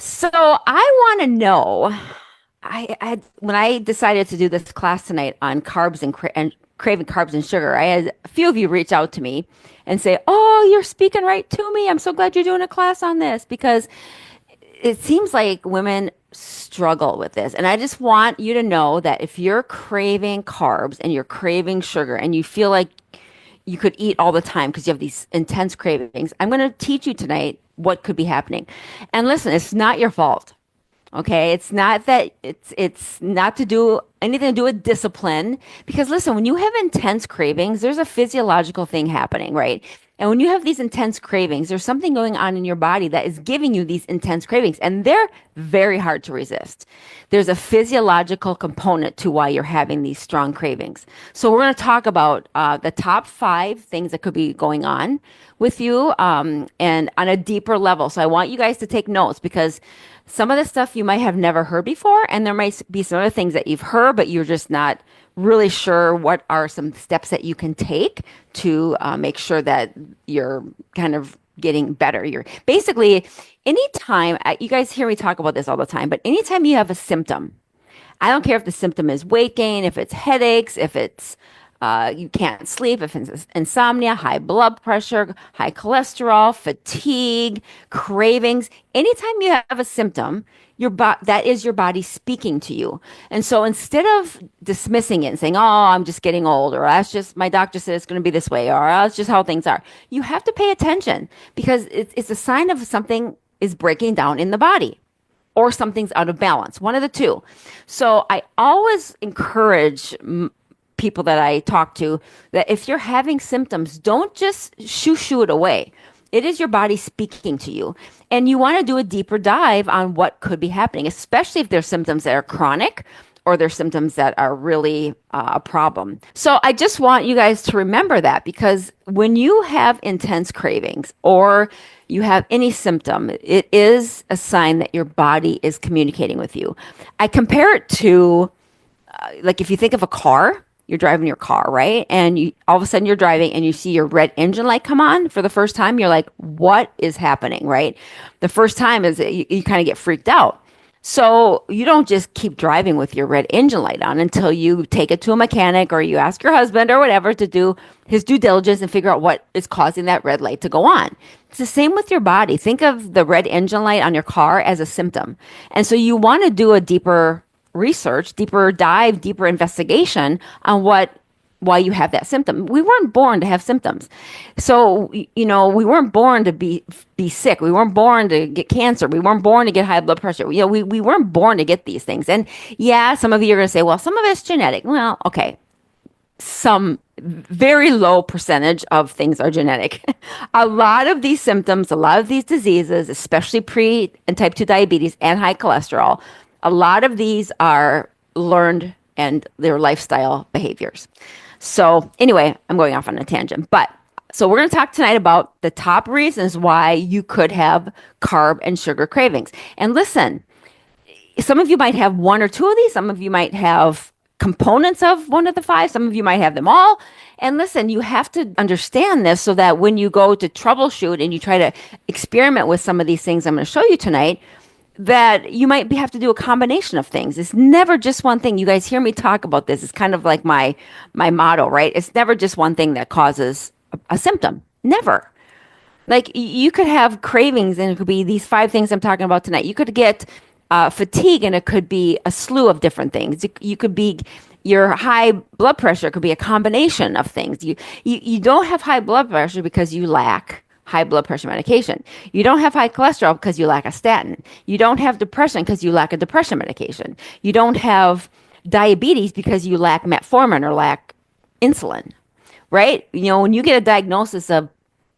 So I want to know. When I decided to do this class tonight on carbs and craving carbs and sugar, I had a few of you reach out to me and say, "Oh, you're speaking right to me. I'm so glad you're doing a class on this because it seems like women struggle with this." And I just want you to know that if you're craving carbs and you're craving sugar and you feel like you could eat all the time because you have these intense cravings, I'm going to teach you tonight what could be happening. And listen, it's not your fault. Okay, it's not that it's not to do anything to do with discipline because listen, when you have intense cravings, there's a physiological thing happening, right? And when you have these intense cravings, there's something going on in your body that is giving you these intense cravings, and they're very hard to resist. There's a physiological component to why you're having these strong cravings. So we're going to talk about the top 5 things that could be going on with you, and on a deeper level. So I want you guys to take notes because some of the stuff you might have never heard before, and there might be some other things that you've heard, but you're just not really sure what are some steps that you can take to make sure that you're kind of getting better. You're basically anytime you guys hear me talk about this all the time, but anytime you have a symptom, I don't care if the symptom is weight gain, if it's headaches, if it's you can't sleep, if it's insomnia, high blood pressure, high cholesterol, fatigue, cravings. Anytime you have a symptom, that is your body speaking to you. And so instead of dismissing it and saying, "Oh, I'm just getting old," or "That's just my doctor said it's going to be this way," or "That's just how things are," you have to pay attention because it's a sign of something is breaking down in the body or something's out of balance, one of the two. So I always encourage people that I talk to that if you're having symptoms, don't just shoo it away. It is your body speaking to you. And you want to do a deeper dive on what could be happening, especially if there's symptoms that are chronic or there's symptoms that are really a problem. So I just want you guys to remember that because when you have intense cravings or you have any symptom, it is a sign that your body is communicating with you. I compare it to like if you think of a car, you're driving your car, right? And you all of a sudden you're driving and you see your red engine light come on for the first time. You're like, what is happening, right? The first time is you kind of get freaked out. So you don't just keep driving with your red engine light on until you take it to a mechanic or you ask your husband or whatever to do his due diligence and figure out what is causing that red light to go on. It's the same with your body. Think of the red engine light on your car as a symptom. And so you want to do a deeper research, deeper dive, deeper investigation on why you have that symptom. We weren't born to have symptoms. So, we weren't born to be sick. We weren't born to get cancer. We weren't born to get high blood pressure. We weren't born to get these things. And yeah, some of you are going to say, well, some of it's genetic. Well, okay. Some very low percentage of things are genetic. A lot of these symptoms, a lot of these diseases, especially pre and type 2 diabetes and high cholesterol, a lot of these are learned and their lifestyle behaviors. So anyway, I'm going off on a tangent, but so we're going to talk tonight about the top reasons why you could have carb and sugar cravings. And listen, some of you might have one or two of these. Some of you might have components of one of the 5. Some of you might have them all. And listen, you have to understand this so that when you go to troubleshoot and you try to experiment with some of these things I'm going to show you tonight, that you might have to do a combination of things. It's never just one thing. You guys hear me talk about this. It's kind of like my motto, right? It's never just one thing that causes a symptom. Never. Like you could have cravings and it could be these 5 things I'm talking about tonight. You could get fatigue and it could be a slew of different things. You could be your high blood pressure could be a combination of things. You don't have high blood pressure because you lack high blood pressure medication. You don't have high cholesterol because you lack a statin. You don't have depression because you lack a depression medication. You don't have diabetes because you lack metformin or lack insulin, right? When you get a diagnosis of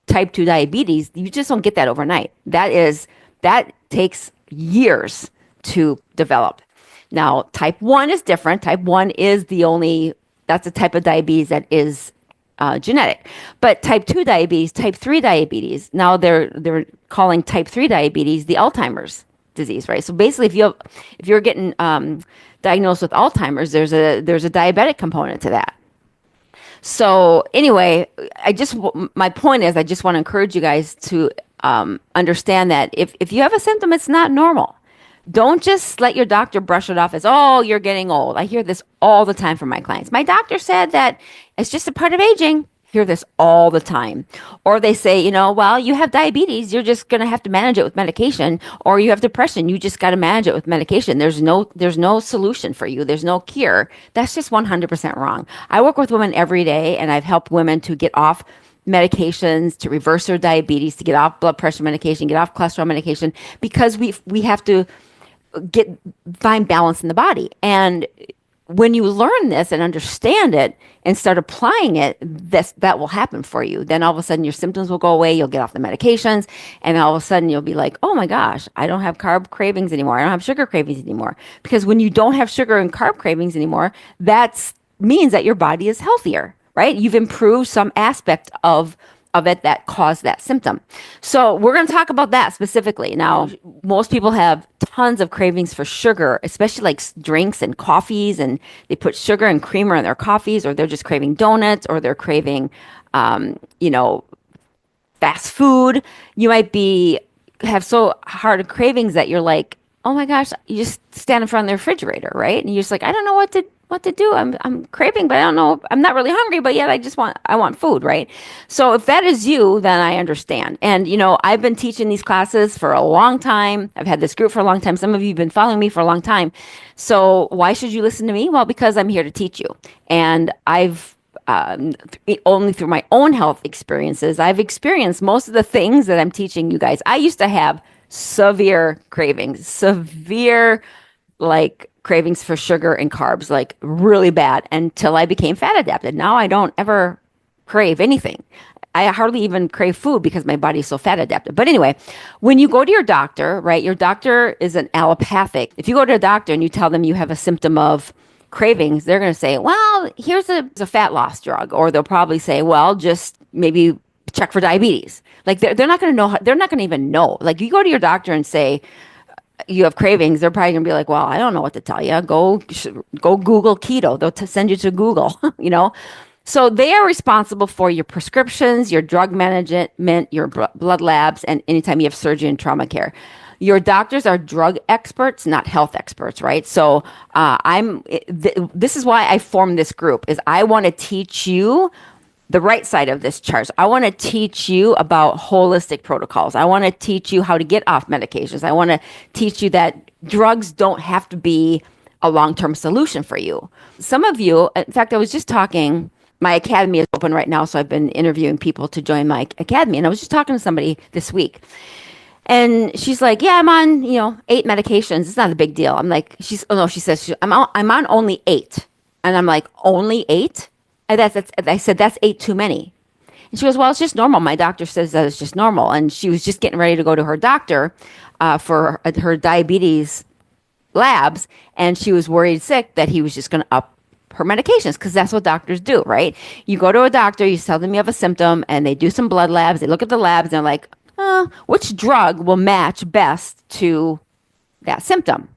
type 2 diabetes, you just don't get that overnight. That takes years to develop. Now, type 1 is different. Type 1 is that's a type of diabetes that is genetic. But type 2 diabetes, type 3 diabetes, now they're calling type 3 diabetes the Alzheimer's disease, right? So basically, if you're getting diagnosed with Alzheimer's, there's a diabetic component to that. So anyway, my point is, I just want to encourage you guys to understand that if you have a symptom, it's not normal. Don't just let your doctor brush it off as, oh, you're getting old. I hear this all the time from my clients. My doctor said that it's just a part of aging. Hear this all the time. Or they say, well, you have diabetes, you're just going to have to manage it with medication, or you have depression, you just got to manage it with medication. There's no solution for you. There's no cure. That's just 100% wrong. I work with women every day, and I've helped women to get off medications, to reverse their diabetes, to get off blood pressure medication, get off cholesterol medication, because we have to find balance in the body. And when you learn this and understand it and start applying it, that will happen for you. Then all of a sudden your symptoms will go away. You'll get off the medications, and all of a sudden you'll be like, oh my gosh, I don't have carb cravings anymore. I don't have sugar cravings anymore. Because when you don't have sugar and carb cravings anymore, that means that your body is healthier, right? You've improved some aspect of it that caused that symptom. So we're going to talk about that specifically. Now, most people have tons of cravings for sugar, especially like drinks and coffees, and they put sugar and creamer in their coffees, or they're just craving donuts, or they're craving, fast food. You might have so hard cravings that you're like, oh my gosh, you just stand in front of the refrigerator, right? And you're just like, I don't know what to do. I'm craving, but I don't know. I'm not really hungry, but yet I want food, right? So if that is you, then I understand. And, I've been teaching these classes for a long time. I've had this group for a long time. Some of you have been following me for a long time. So why should you listen to me? Well, because I'm here to teach you. And I've, only through my own health experiences, I've experienced most of the things that I'm teaching you guys. I used to have severe cravings, like cravings for sugar and carbs, like really bad, until I became fat adapted. Now I don't ever crave anything. I hardly even crave food because my body's so fat adapted. But anyway, when you go to your doctor, right, your doctor is an allopathic. If you go to a doctor and you tell them you have a symptom of cravings, they're going to say, well, here's a fat loss drug. Or they'll probably say, well, just maybe check for diabetes. Like they're not going to know. They're not going to even know. Like you go to your doctor and say you have cravings, they're probably going to be like, well, I don't know what to tell you. Go Google keto. They'll send you to Google, So they are responsible for your prescriptions, your drug management, your blood labs, and anytime you have surgery and trauma care. Your doctors are drug experts, not health experts, right? So this is why I formed this group, is I want to teach you the right side of this chart. I want to teach you about holistic protocols. I want to teach you how to get off medications. I want to teach you that drugs don't have to be a long-term solution for you. Some of you, in fact, I was just talking, my academy is open right now, so I've been interviewing people to join my academy. And I was just talking to somebody this week. And she's like, yeah, I'm on, 8 medications. It's not a big deal. I'm like, she says, I'm on only 8. And I'm like, only 8? And I said, that's 8 too many. And she goes, well, it's just normal. My doctor says that it's just normal. And she was just getting ready to go to her doctor for her diabetes labs. And she was worried sick that he was just going to up her medications, because that's what doctors do, right? You go to a doctor, you tell them you have a symptom, and they do some blood labs. They look at the labs, and they're like, which drug will match best to that symptom?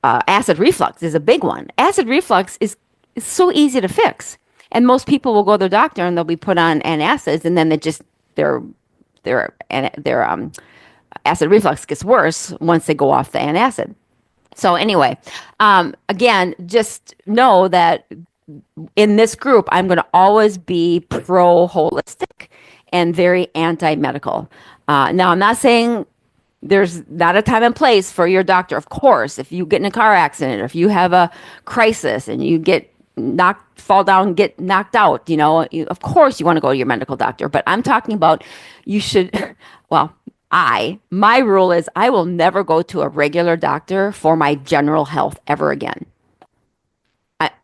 Acid reflux is a big one. Acid reflux is so easy to fix. And most people will go to their doctor and they'll be put on antacids, and then their acid reflux gets worse once they go off the antacid. So anyway, again, just know that in this group, I'm going to always be pro-holistic and very anti-medical. Now, I'm not saying there's not a time and place for your doctor. Of course, if you get in a car accident, or if you have a crisis and you fall down, get knocked out, of course you want to go to your medical doctor. But I'm talking about you should, my rule is I will never go to a regular doctor for my general health ever again.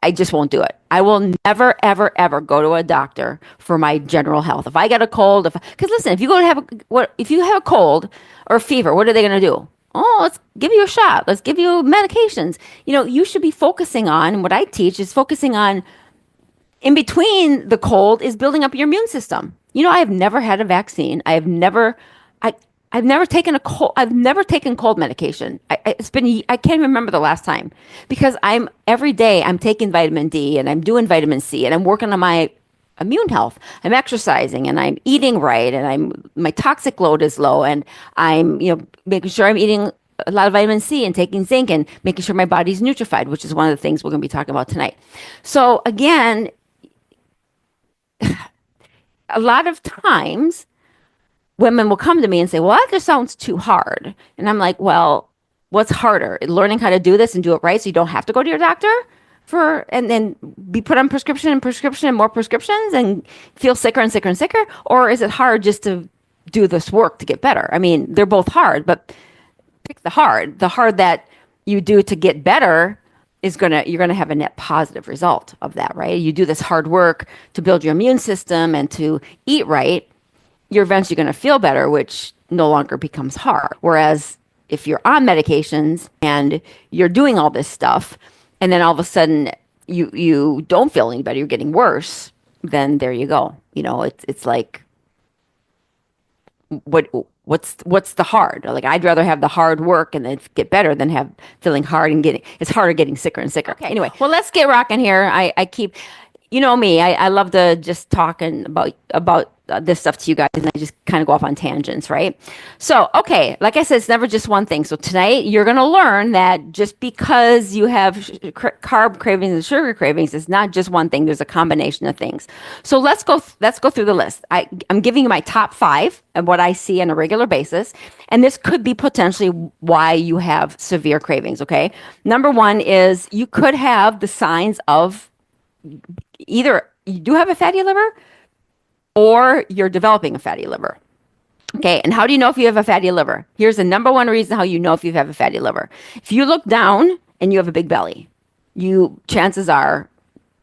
I just won't do it. I will never, ever, ever go to a doctor for my general health. If I get a cold, because listen, if you have a cold or a fever, what are they going to do? Oh, let's give you a shot. Let's give you medications. You should be focusing on, what I teach is focusing on, in between the cold is building up your immune system. I have never had a vaccine. I've never taken a cold. I've never taken cold medication. I can't remember the last time, because every day I'm taking vitamin D and I'm doing vitamin C and I'm working on my immune health. I'm exercising and I'm eating right and my toxic load is low and I'm, making sure I'm eating a lot of vitamin C and taking zinc and making sure my body's nutrified, which is one of the things we're going to be talking about tonight. So again, a lot of times women will come to me and say, well, that just sounds too hard. And I'm like, well, what's harder? Learning how to do this and do it right so you don't have to go to your doctor and then be put on prescription and more prescriptions and feel sicker and sicker and sicker? Or is it hard just to do this work to get better? I mean, they're both hard, but pick the hard. The hard that you do to get better you're gonna have a net positive result of that, right? You do this hard work to build your immune system and to eat right, you're eventually going to feel better, which no longer becomes hard. Whereas if you're on medications and you're doing all this stuff, and then all of a sudden you don't feel any better, you're getting worse, then there you go. It's like what's the hard? Like I'd rather have the hard work and then get better than have feeling hard and it's harder getting sicker and sicker. Okay. Anyway, well, let's get rocking here. I keep, me, I love to just talking about this stuff to you guys, and I just kind of go off on tangents, right? So, okay, like I said, it's never just one thing. So tonight you're going to learn that just because you have carb cravings and sugar cravings, it's not just one thing. There's a combination of things. So let's go through the list. I'm giving you my top 5 of what I see on a regular basis, and this could be potentially why you have severe cravings. Okay, number 1 is you could have the signs of either you do have a fatty liver or you're developing a fatty liver. Okay, and how do you know if you have a fatty liver? Here's the number 1 reason how you know if you have a fatty liver. If you look down and you have a big belly, chances are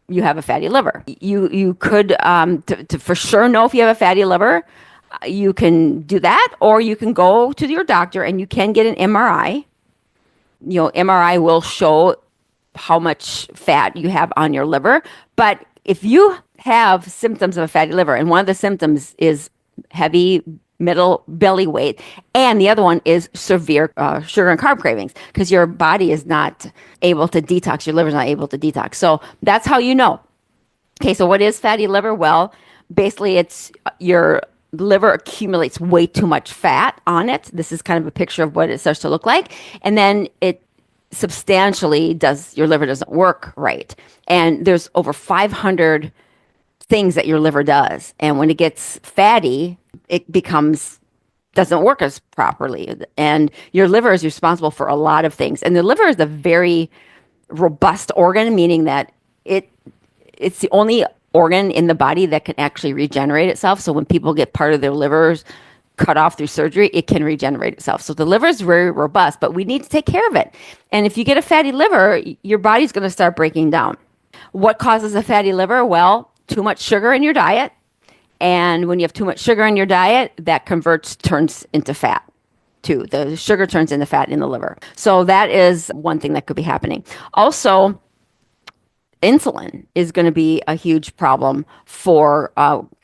you have a fatty liver. You could to for sure know if you have a fatty liver. You can do that, or you can go to your doctor and you can get an MRI. MRI will show how much fat you have on your liver. But if you have symptoms of a fatty liver, and one of the symptoms is heavy middle belly weight, and the other one is severe sugar and carb cravings, because your body is not able to detox, your liver's not able to detox. So that's how you know. Okay, so what is fatty liver? Well, basically it's your liver accumulates way too much fat on it. This is kind of a picture of what it starts to look like. And then it substantially your liver doesn't work right. And there's over 500 things that your liver does. And when it gets fatty, it doesn't work as properly. And your liver is responsible for a lot of things. And the liver is a very robust organ, meaning that it's the only organ in the body that can actually regenerate itself. So when people get part of their livers cut off through surgery, it can regenerate itself. So the liver is very robust, but we need to take care of it. And if you get a fatty liver, your body's going to start breaking down. What causes a fatty liver? Well, too much sugar in your diet. And when you have too much sugar in your diet, that turns into fat too. The sugar turns into fat in the liver. So that is one thing that could be happening. Also, insulin is going to be a huge problem for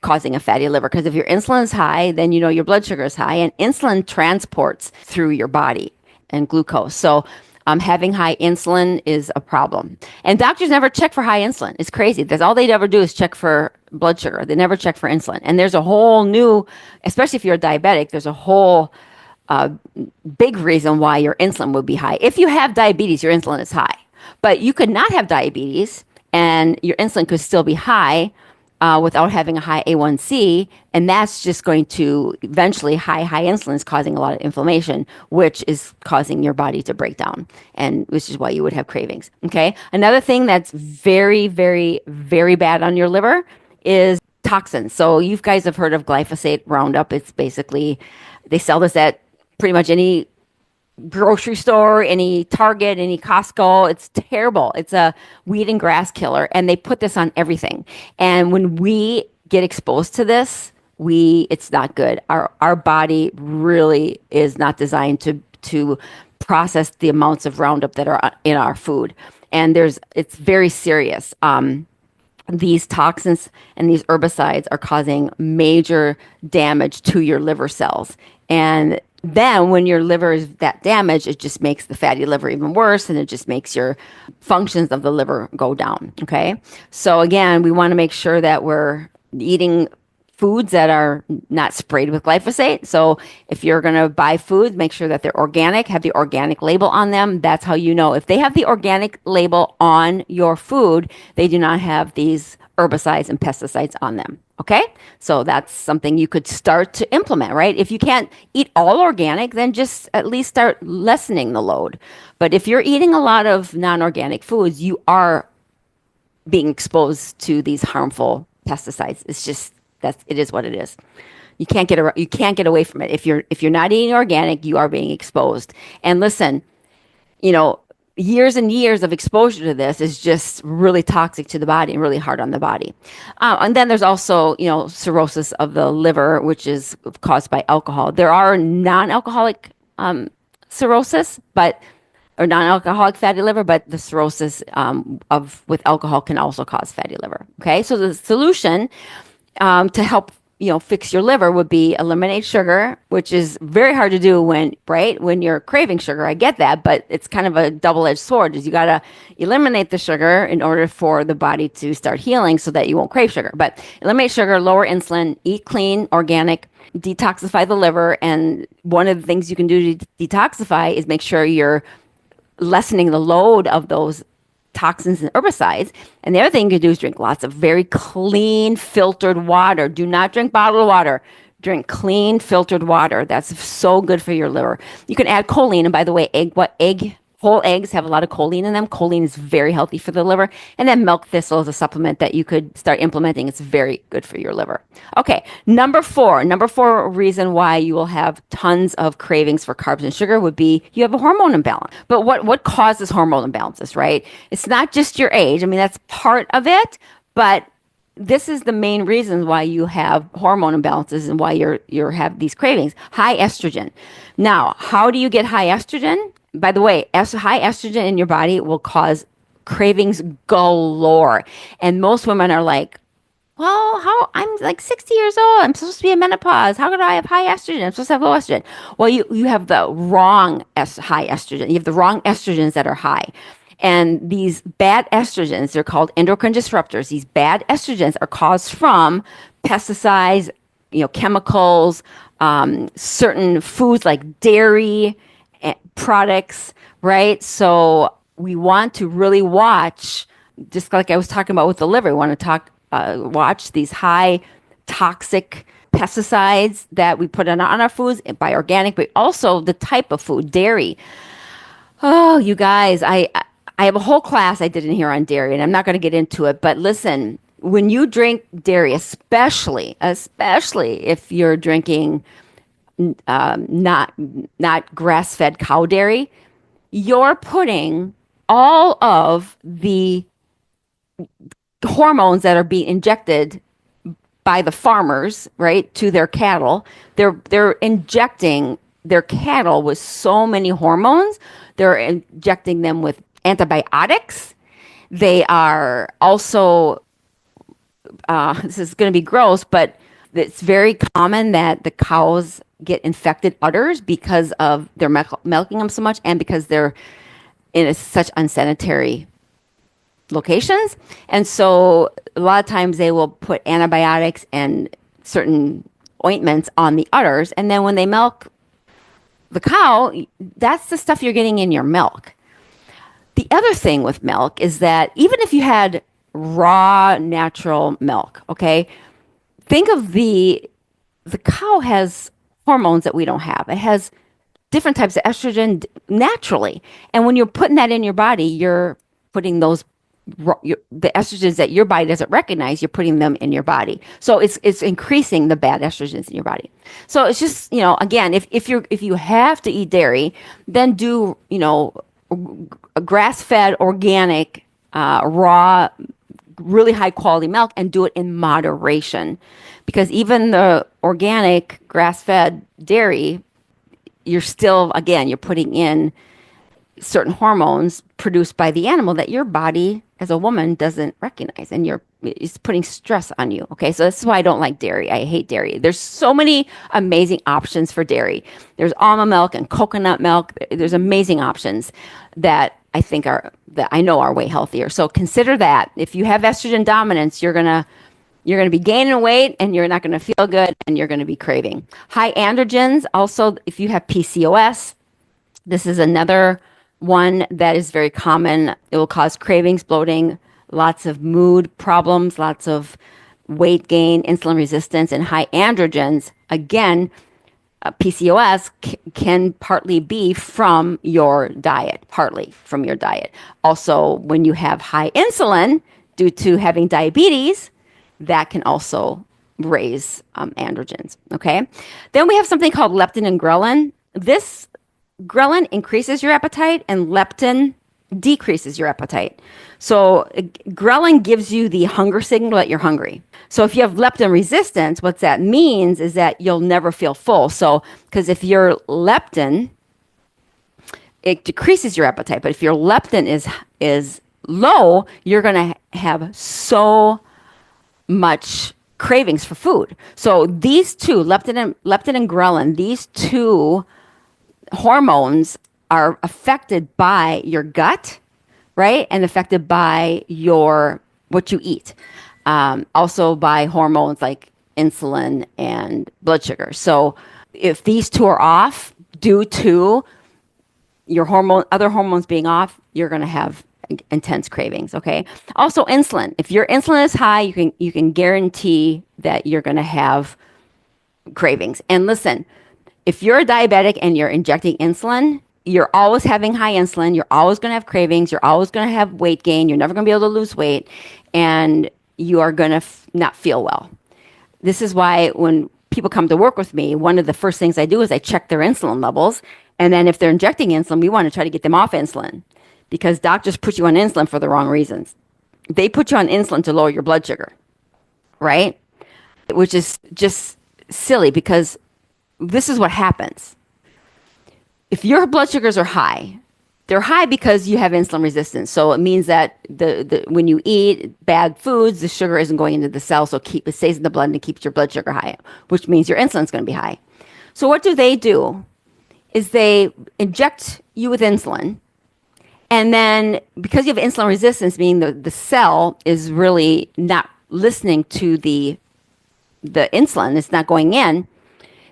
causing a fatty liver, because if your insulin is high, then your blood sugar is high, and insulin transports through your body and glucose. So having high insulin is a problem. And doctors never check for high insulin. It's crazy. That's all they ever do is check for blood sugar. They never check for insulin. And there's a whole new, especially if you're a diabetic, there's a whole big reason why your insulin would be high. If you have diabetes, your insulin is high. But you could not have diabetes and your insulin could still be high without having a high A1C. And that's just going to eventually high insulin is causing a lot of inflammation, which is causing your body to break down, and which is why you would have cravings. Okay. Another thing that's very, very, very bad on your liver is toxins. So you guys have heard of glyphosate Roundup. It's basically, they sell this at pretty much any grocery store, any Target, any Costco. It's terrible. It's a weed and grass killer, and they put this on everything. And when we get exposed to this, it's not good. Our body really is not designed to process the amounts of Roundup that are in our food, and it's very serious. These toxins and these herbicides are causing major damage to your liver cells, and then when your liver is that damaged, it just makes the fatty liver even worse, and it just makes your functions of the liver go down. Okay. So again, we want to make sure that we're eating foods that are not sprayed with glyphosate. So if you're going to buy food, make sure that they're organic, have the organic label on them. That's how you know. If they have the organic label on your food, they do not have these herbicides and pesticides on them. Okay? So that's something you could start to implement, right? If you can't eat all organic, then just at least start lessening the load. But if you're eating a lot of non-organic foods, you are being exposed to these harmful pesticides. It's just it is what it is. You can't get away from it. If you're not eating organic, you are being exposed. And listen, you know, years and years of exposure to this is just really toxic to the body and really hard on the body. And then there's also, cirrhosis of the liver, which is caused by alcohol. There are non-alcoholic cirrhosis, or non-alcoholic fatty liver, but the cirrhosis with alcohol can also cause fatty liver. Okay, so the solution to help fix your liver would be eliminate sugar, which is very hard to do when you're craving sugar. I get that, but it's kind of a double-edged sword. Is you got to eliminate the sugar in order for the body to start healing so that you won't crave sugar. But eliminate sugar, lower insulin, eat clean, organic, detoxify the liver. And one of the things you can do to detoxify is make sure you're lessening the load of those toxins and herbicides. And the other thing you can do is drink lots of very clean filtered water. Do not drink bottled water. Drink clean filtered water. That's so good for your liver. You can add choline. And by the way, whole eggs have a lot of choline in them. Choline is very healthy for the liver. And then milk thistle is a supplement that you could start implementing. It's very good for your liver. Okay, number four reason why you will have tons of cravings for carbs and sugar would be you have a hormone imbalance. But what causes hormone imbalances, right? It's not just your age. I mean, that's part of it, but this is the main reason why you have hormone imbalances and why you have these cravings. High estrogen. Now, how do you get high estrogen? By the way, high estrogen in your body will cause cravings galore. And most women are like, well, I'm like 60 years old. I'm supposed to be in menopause. How could I have high estrogen? I'm supposed to have low estrogen. Well, you have the wrong high estrogen. You have the wrong estrogens that are high. And these bad estrogens, they're called endocrine disruptors. These bad estrogens are caused from pesticides, chemicals, certain foods like dairy products, right? So we want to really watch, just like I was talking about with the liver, we want to watch these high toxic pesticides that we put on our foods by organic, but also the type of food, dairy. Oh, you guys, I have a whole class I did in here on dairy, and I'm not going to get into it, but listen, when you drink dairy, especially if you're drinking not grass-fed cow dairy, you're putting all of the hormones that are being injected by the farmers, right, to their cattle. They're injecting their cattle with so many hormones. They're injecting them with antibiotics. They are also, this is going to be gross, but it's very common that the cows get infected udders because of they're milking them so much and because they're in such unsanitary locations. And so a lot of times they will put antibiotics and certain ointments on the udders. And then when they milk the cow, that's the stuff you're getting in your milk. The other thing with milk is that even if you had raw natural milk, okay, think of the cow has hormones that we don't have. It has different types of estrogen naturally. And when you're putting that in your body, you're putting the estrogens that your body doesn't recognize, you're putting them in your body. So it's increasing the bad estrogens in your body. So it's just, again, if you have to eat dairy, then do, a grass-fed, organic, raw, really high quality milk, and do it in moderation. Because even the organic grass-fed dairy, you're putting in certain hormones produced by the animal that your body as a woman doesn't recognize, and it's putting stress on you. Okay, so that's why I don't like dairy. I hate dairy. There's so many amazing options for dairy. There's almond milk and coconut milk. There's amazing options that I know are way healthier. So consider that. If you have estrogen dominance, you're gonna You're going to be gaining weight and you're not going to feel good and you're going to be craving. High androgens, also, if you have PCOS, this is another one that is very common. It will cause cravings, bloating, lots of mood problems, lots of weight gain, insulin resistance, and high androgens. Again, PCOS can partly be from your diet, partly from your diet. Also, when you have high insulin due to having diabetes, that can also raise androgens. Okay. Then we have something called leptin and ghrelin. This ghrelin increases your appetite and leptin decreases your appetite. So ghrelin gives you the hunger signal that you're hungry. So if you have leptin resistance, what that means is that you'll never feel full. So because if your leptin, it decreases your appetite, but if your leptin is low, you're going to have so much cravings for food. So these two, leptin and ghrelin, these two hormones are affected by your gut, right? And affected by what you eat. Also by hormones like insulin and blood sugar. So if these two are off due to your other hormones being off, you're going to have intense cravings. Okay. Also insulin. If your insulin is high, you can guarantee that you're going to have cravings. And listen, if you're a diabetic and you're injecting insulin, you're always having high insulin. You're always going to have cravings. You're always going to have weight gain. You're never going to be able to lose weight, and you are going to not feel well. This is why when people come to work with me, one of the first things I do is I check their insulin levels. And then if they're injecting insulin, we want to try to get them off insulin, because doctors put you on insulin for the wrong reasons. They put you on insulin to lower your blood sugar, right? Which is just silly, because this is what happens. If your blood sugars are high, they're high because you have insulin resistance. So it means that when you eat bad foods, the sugar isn't going into the cell, so it stays in the blood and it keeps your blood sugar high, which means your insulin's going to be high. So what do? Is they inject you with insulin, and then because you have insulin resistance, meaning the cell is really not listening to the insulin, it's not going in,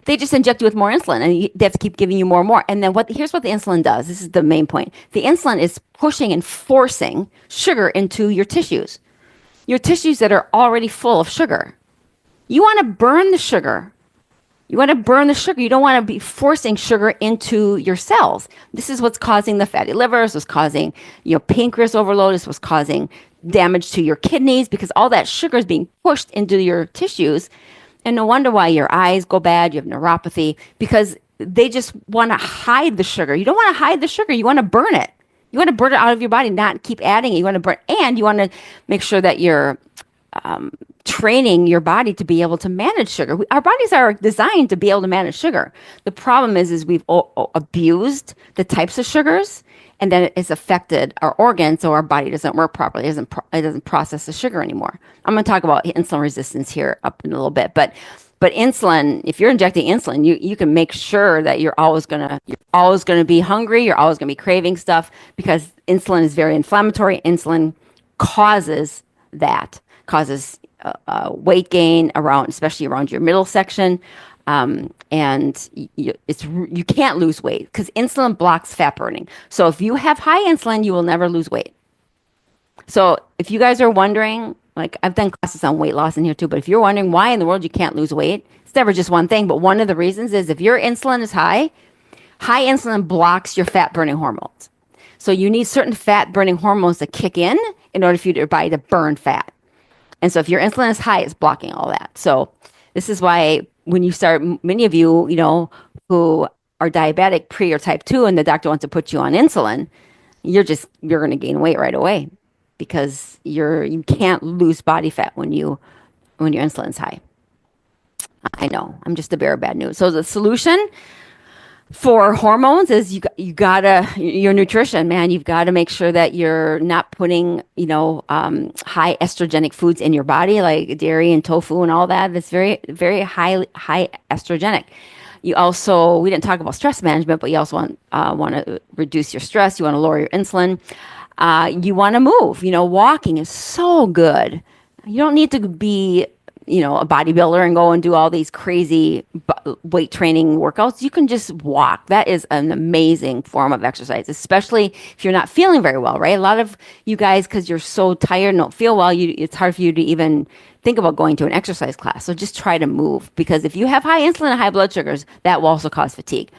they just inject you with more insulin, and they have to keep giving you more and more. And then here's what the insulin does. This is the main point. The insulin is pushing and forcing sugar into your tissues that are already full of sugar. You want to burn the sugar. You don't want to be forcing sugar into your cells. This is what's causing the fatty liver. This was causing, pancreas overload. This was causing damage to your kidneys, because all that sugar is being pushed into your tissues. And no wonder why your eyes go bad, you have neuropathy, because they just want to hide the sugar. You don't want to hide the sugar. You want to burn it. You want to burn it out of your body, not keep adding it. You want to burn, and you want to make sure that you're training your body to be able to manage sugar. Our bodies are designed to be able to manage sugar. The problem is we've abused the types of sugars, and then it's affected our organs, so our body doesn't work properly. It doesn't process the sugar anymore. I'm going to talk about insulin resistance here up in a little bit, but insulin, if you're injecting insulin, you can make sure that you're always going to be hungry. You're always going to be craving stuff, because insulin is very inflammatory. Insulin causes weight gain especially around your middle section. And you can't lose weight because insulin blocks fat burning. So if you have high insulin, you will never lose weight. So if you guys are wondering, like I've done classes on weight loss in here too, but if you're wondering why in the world you can't lose weight, it's never just one thing. But one of the reasons is if your insulin is high insulin blocks your fat burning hormones. So you need certain fat burning hormones to kick in order for your body to burn fat. And so if your insulin is high, it's blocking all that. So this is why when you start, many of you, who are diabetic pre or type 2, and the doctor wants to put you on insulin, you're going to gain weight right away, because you can't lose body fat when your insulin's high. I know, I'm just the bearer of bad news. So the solution for hormones is your nutrition, man. You've got to make sure that you're not putting, high estrogenic foods in your body, like dairy and tofu and all that. That's very, very high estrogenic. You also, we didn't talk about stress management, but you also want to reduce your stress. You want to lower your insulin. You want to move. Walking is so good. You don't need to be a bodybuilder and go and do all these crazy weight training workouts. You can just walk. That is an amazing form of exercise, especially if you're not feeling very well, right? A lot of you guys, because you're so tired and don't feel well, it's hard for you to even think about going to an exercise class. So just try to move, because if you have high insulin and high blood sugars, that will also cause fatigue.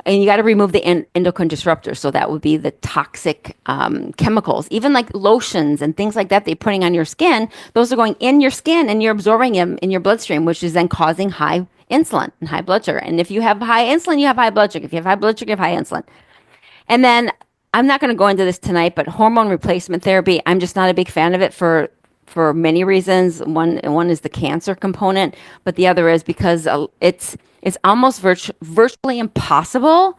And you got to remove the endocrine disruptors. So that would be the toxic chemicals, even like lotions and things like that they're putting on your skin. Those are going in your skin and you're absorbing them in your bloodstream, which is then causing high insulin and high blood sugar. And if you have high insulin, you have high blood sugar. If you have high blood sugar, you have high insulin. And then I'm not going to go into this tonight, but hormone replacement therapy, I'm just not a big fan of it for many reasons. One is the cancer component, but the other is because it's almost virtually impossible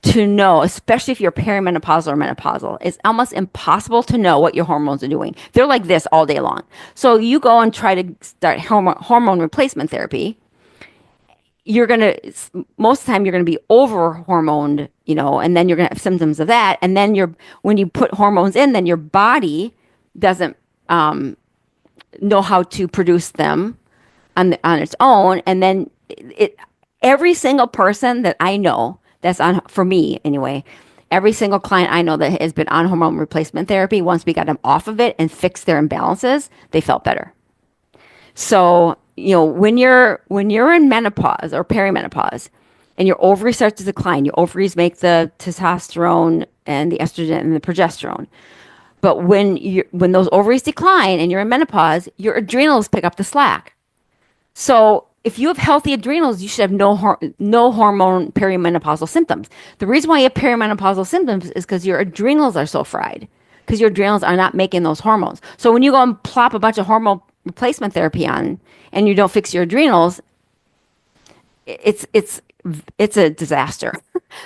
to know, especially if you're perimenopausal or menopausal. It's almost impossible to know what your hormones are doing. They're like this all day long. So you go and try to start hormone replacement therapy. You're going to, most of the time, you're going to be over hormoned, and then you're going to have symptoms of that. And then when you put hormones in, then your body doesn't know how to produce them on its own. And then every single person that I know that's on, for me anyway, every single client I know that has been on hormone replacement therapy, once we got them off of it and fixed their imbalances, they felt better. So, when you're in menopause or perimenopause and your ovaries start to decline, your ovaries make the testosterone and the estrogen and the progesterone. But when those ovaries decline and you're in menopause, your adrenals pick up the slack. So if you have healthy adrenals, you should have no hormone perimenopausal symptoms. The reason why you have perimenopausal symptoms is because your adrenals are so fried, because your adrenals are not making those hormones. So when you go and plop a bunch of hormone replacement therapy on and you don't fix your adrenals, it's a disaster.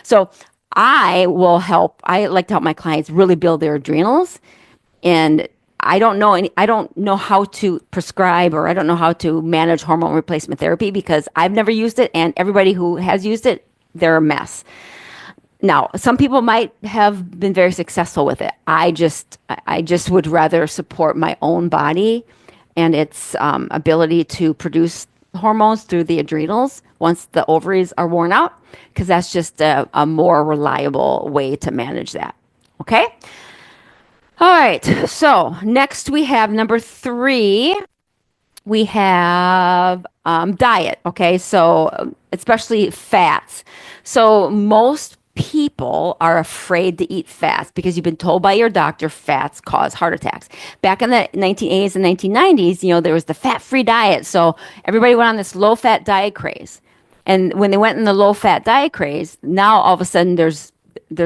So I like to help my clients really build their adrenals. And I don't know how to prescribe, or I don't know how to manage hormone replacement therapy, because I've never used it, and everybody who has used it, they're a mess. Now, some people might have been very successful with it. I just would rather support my own body and its ability to produce hormones through the adrenals once the ovaries are worn out, because that's just a more reliable way to manage that. Okay? All right. So next we have number 3. We have diet. Okay. So especially fats. So most people are afraid to eat fats because you've been told by your doctor fats cause heart attacks. Back in the 1980s and 1990s, there was the fat-free diet. So everybody went on this low-fat diet craze. And when they went in the low-fat diet craze, now all of a sudden there's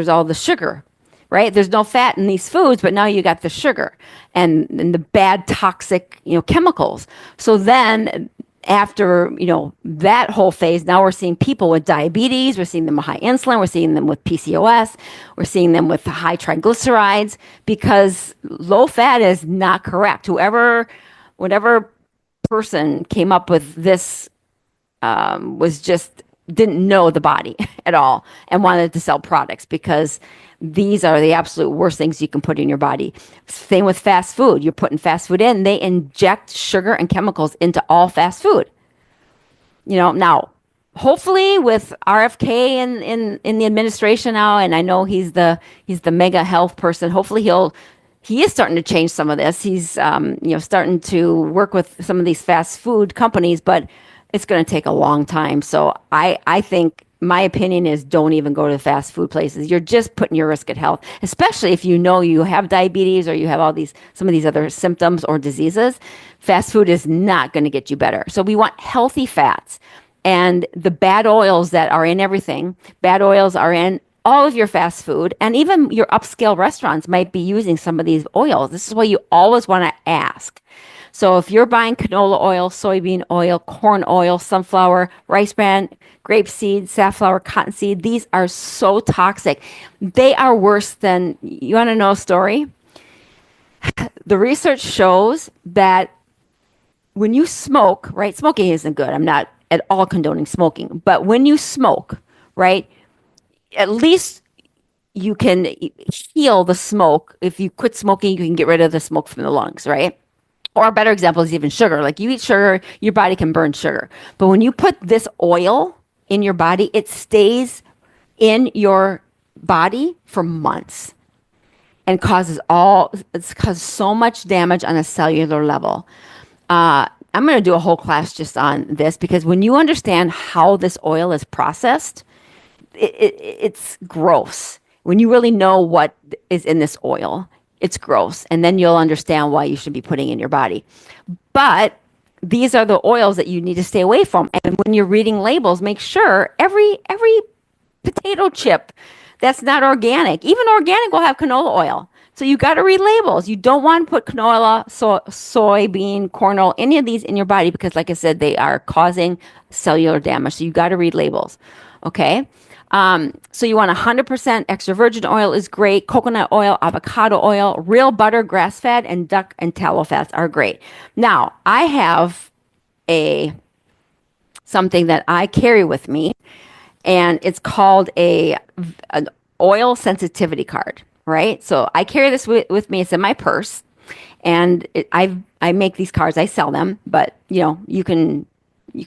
all the sugar, right? There's no fat in these foods, but now you got the sugar and the bad toxic, chemicals. So then after, that whole phase, now we're seeing people with diabetes, we're seeing them with high insulin, we're seeing them with PCOS, we're seeing them with high triglycerides, because low fat is not correct. Whatever person came up with this didn't know the body at all and wanted to sell products, because these are the absolute worst things you can put in your body. Same with fast food. You're putting fast food in. They inject sugar and chemicals into all fast food. Now, hopefully with RFK in the administration now, and I know he's the mega health person, hopefully he is starting to change some of this. He's starting to work with some of these fast food companies, but it's going to take a long time. So I think my opinion is don't even go to the fast food places. You're just putting your risk at health, especially if you have diabetes or you have some of these other symptoms or diseases. Fast food is not going to get you better. So we want healthy fats, and the bad oils that are in everything. Bad oils are in all of your fast food, and even your upscale restaurants might be using some of these oils. This is why you always want to ask. So if you're buying canola oil, soybean oil, corn oil, sunflower, rice bran, grapeseed, safflower, cottonseed, these are so toxic. They are worse than, you want to know a story? The research shows that when you smoke, right? Smoking isn't good. I'm not at all condoning smoking, but when you smoke, right? At least you can heal the smoke. If you quit smoking, you can get rid of the smoke from the lungs, right? Or a better example is even sugar. Like you eat sugar, your body can burn sugar. But when you put this oil in your body, it stays in your body for months and it's caused so much damage on a cellular level. I'm going to do a whole class just on this because when you understand how this oil is processed, it's gross. When you really know what is in this oil, it's gross. And then you'll understand why you should be putting in your body. But these are the oils that you need to stay away from. And when you're reading labels, make sure every potato chip that's not organic, even organic will have canola oil. So you got to read labels. You don't want to put canola, soybean, corn oil, any of these in your body because, like I said, they are causing cellular damage. So you got to read labels. Okay. So you want 100% extra virgin oil is great. Coconut oil, avocado oil, real butter, grass fed, and duck and tallow fats are great. Now I have something that I carry with me, and it's called an oil sensitivity card. Right. So I carry this with me. It's in my purse, and I make these cards. I sell them, but you can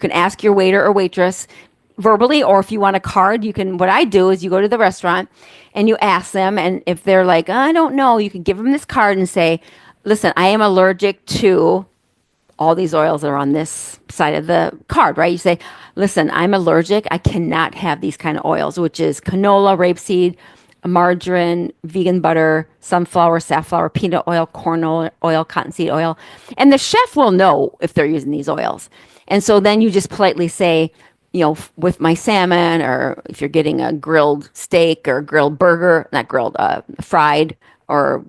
ask your waiter or waitress verbally, or if you want a card, what I do is you go to the restaurant and you ask them, and if they're like, I don't know, you can give them this card and say, listen, I am allergic to all these oils that are on this side of the card, right? You say, listen, I'm allergic. I cannot have these kind of oils, which is canola, rapeseed, margarine, vegan butter, sunflower, safflower, peanut oil, corn oil, cottonseed oil. And the chef will know if they're using these oils. And so then you just politely say, with my salmon, or if you're getting a grilled steak or grilled burger, not grilled, fried or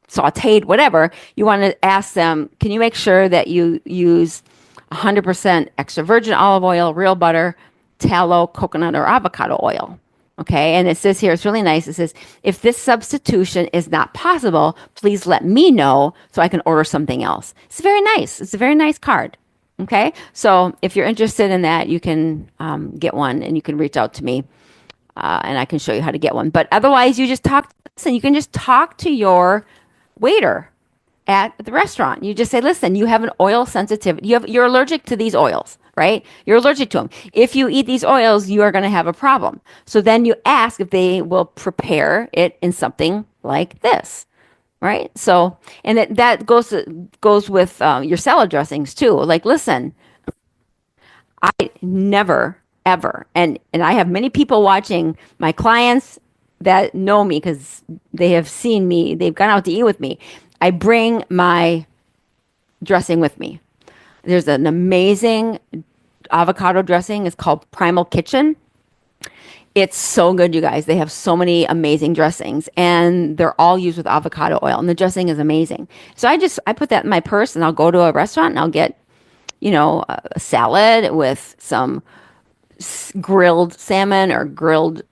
sauteed, whatever, you want to ask them, can you make sure that you use 100% extra virgin olive oil, real butter, tallow, coconut, or avocado oil? Okay. And it says here, it's really nice. It says, if this substitution is not possible, please let me know so I can order something else. It's very nice. It's a very nice card. Okay. So if you're interested in that, you can get one, and you can reach out to me and I can show you how to get one. But otherwise, you can just talk to your waiter at the restaurant. You just say, listen, you have an oil sensitivity. You're allergic to these oils, right? You're allergic to them. If you eat these oils, you are going to have a problem. So then you ask if they will prepare it in something like this. Right. So, and that goes with your salad dressings too. Like, listen, I never, ever, and I have many people watching, my clients that know me because they have seen me, they've gone out to eat with me. I bring my dressing with me. There's an amazing avocado dressing. It's called Primal Kitchen. It's so good, you guys. They have so many amazing dressings, and they're all used with avocado oil, and the dressing is amazing. So I put that in my purse, and I'll go to a restaurant and I'll get, a salad with some grilled salmon or grilled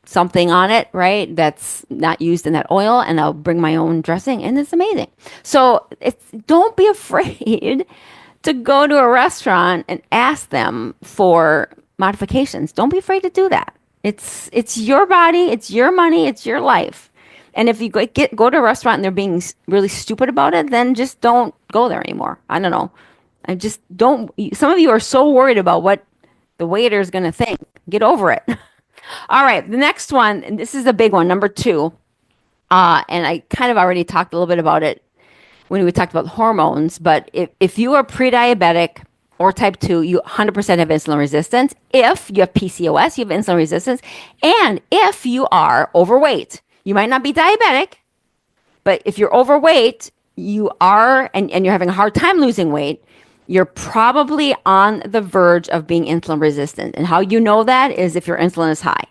something on it, right? That's not used in that oil, and I'll bring my own dressing, and it's amazing. So don't be afraid to go to a restaurant and ask them for modifications. Don't be afraid to do that. It's your body, it's your money, it's your life. And if you go to a restaurant and they're being really stupid about it, then just don't go there anymore. I don't know. I just don't. Some of you are so worried about what the waiter is going to think. Get over it. All right. The next one, and this is a big one, number 2. And I kind of already talked a little bit about it when we talked about hormones. But if you are pre-diabetic or type 2, you 100% have insulin resistance. If you have PCOS, you have insulin resistance. And if you are overweight, you might not be diabetic, but if you're overweight, you are, and you're having a hard time losing weight, you're probably on the verge of being insulin resistant. And how you know that is if your insulin is high.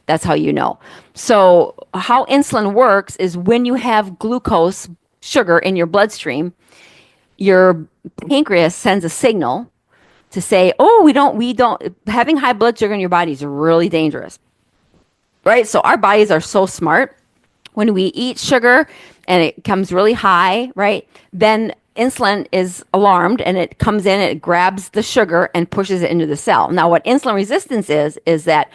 That's how you know. So how insulin works is when you have glucose, sugar in your bloodstream, your pancreas sends a signal to say, oh, we don't, having high blood sugar in your body is really dangerous, right? So our bodies are so smart. When we eat sugar and it comes really high, right? Then insulin is alarmed and it comes in, it grabs the sugar and pushes it into the cell. Now, what insulin resistance is that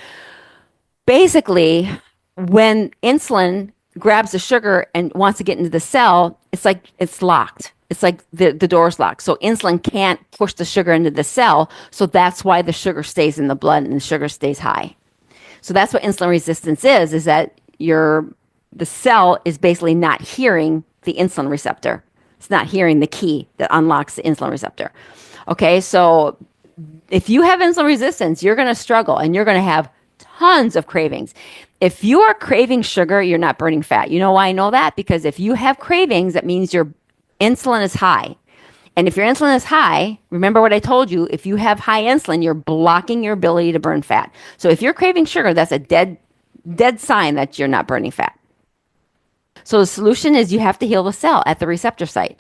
basically when insulin grabs the sugar and wants to get into the cell, it's like it's locked. It's like the door's locked. So insulin can't push the sugar into the cell. So that's why the sugar stays in the blood and the sugar stays high. So that's what insulin resistance is that the cell is basically not hearing the insulin receptor. It's not hearing the key that unlocks the insulin receptor. Okay, so if you have insulin resistance, you're going to struggle and you're going to have tons of cravings. If you are craving sugar, you're not burning fat. You know why I know that? Because if you have cravings, that means your insulin is high. And if your insulin is high, remember what I told you, if you have high insulin, you're blocking your ability to burn fat. So if you're craving sugar, that's a dead sign that you're not burning fat. So the solution is you have to heal the cell at the receptor site.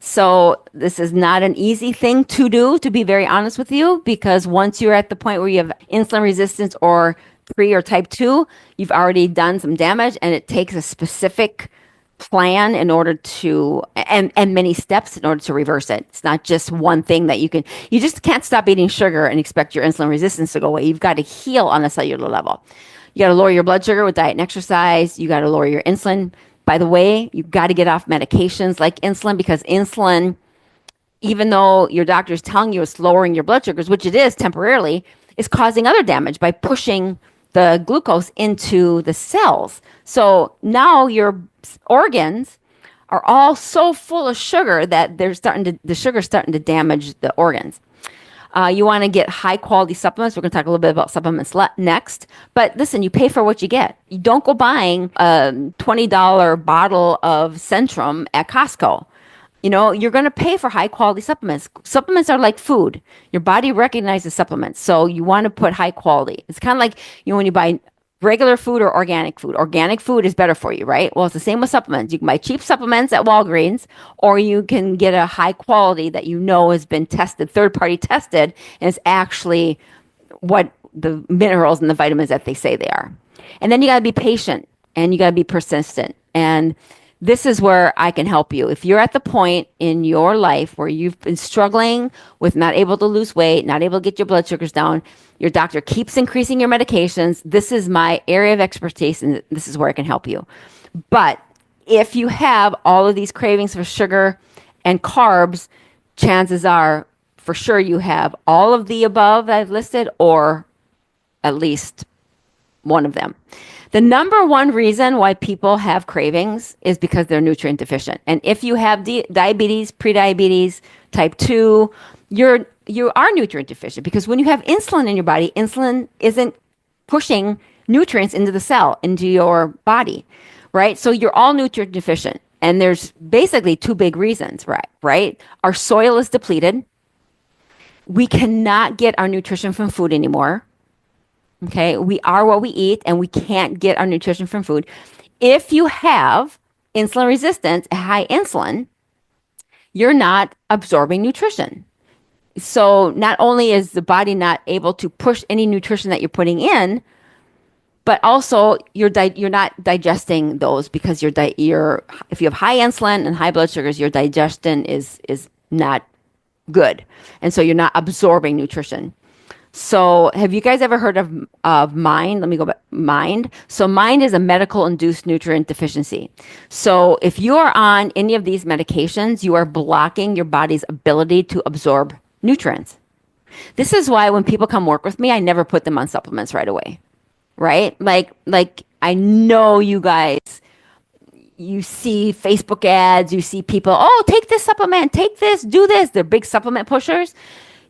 So this is not an easy thing to do, to be very honest with you, because once you're at the point where you have insulin resistance or pre or type 2, you've already done some damage, and it takes a specific plan in order to, and many steps in order to reverse it. It's not just one thing that you just can't stop eating sugar and expect your insulin resistance to go away. You've got to heal on a cellular level. You got to lower your blood sugar with diet and exercise. You got to lower your insulin. By the way, you've got to get off medications like insulin, because insulin, even though your doctor is telling you it's lowering your blood sugars, which it is temporarily, is causing other damage by pushing the glucose into the cells. So now your organs are all so full of sugar that the sugar's starting to damage the organs. You want to get high quality supplements. We're going to talk a little bit about supplements next. But listen, you pay for what you get. You don't go buying a $20 bottle of Centrum at Costco. You know, you're going to pay for high quality supplements. Supplements are like food. Your body recognizes supplements. So you want to put high quality. It's kind of like, when you buy regular food or organic food. Organic food is better for you, right? Well, it's the same with supplements. You can buy cheap supplements at Walgreens, or you can get a high quality that you know has been tested, third party tested, and is actually what the minerals and the vitamins that they say they are. And then you got to be patient and you got to be persistent. And this is where I can help you. If you're at the point in your life where you've been struggling with not able to lose weight, not able to get your blood sugars down, your doctor keeps increasing your medications, this is my area of expertise, and this is where I can help you. But if you have all of these cravings for sugar and carbs, chances are for sure you have all of the above that I've listed, or at least one of them. The number one reason why people have cravings is because they're nutrient deficient. And if you have diabetes, prediabetes, type 2, you are nutrient deficient, because when you have insulin in your body, insulin isn't pushing nutrients into the cell, into your body, right? So you're all nutrient deficient. And there's basically two big reasons, right? Our soil is depleted. We cannot get our nutrition from food anymore. Okay, we are what we eat, and we can't get our nutrition from food. If you have insulin resistance, high insulin, you're not absorbing nutrition. So not only is the body not able to push any nutrition that you're putting in, but also you're not digesting those, because if you have high insulin and high blood sugars, your digestion is not good, and so you're not absorbing nutrition. So have you guys ever heard of MIND? Let me go back. MIND. So MIND is a medical induced nutrient deficiency. So if you are on any of these medications, you are blocking your body's ability to absorb nutrients. This is why when people come work with me, I never put them on supplements right away, right? Like I know you guys, you see Facebook ads, you see people, oh, take this supplement, take this, do this. They're big supplement pushers.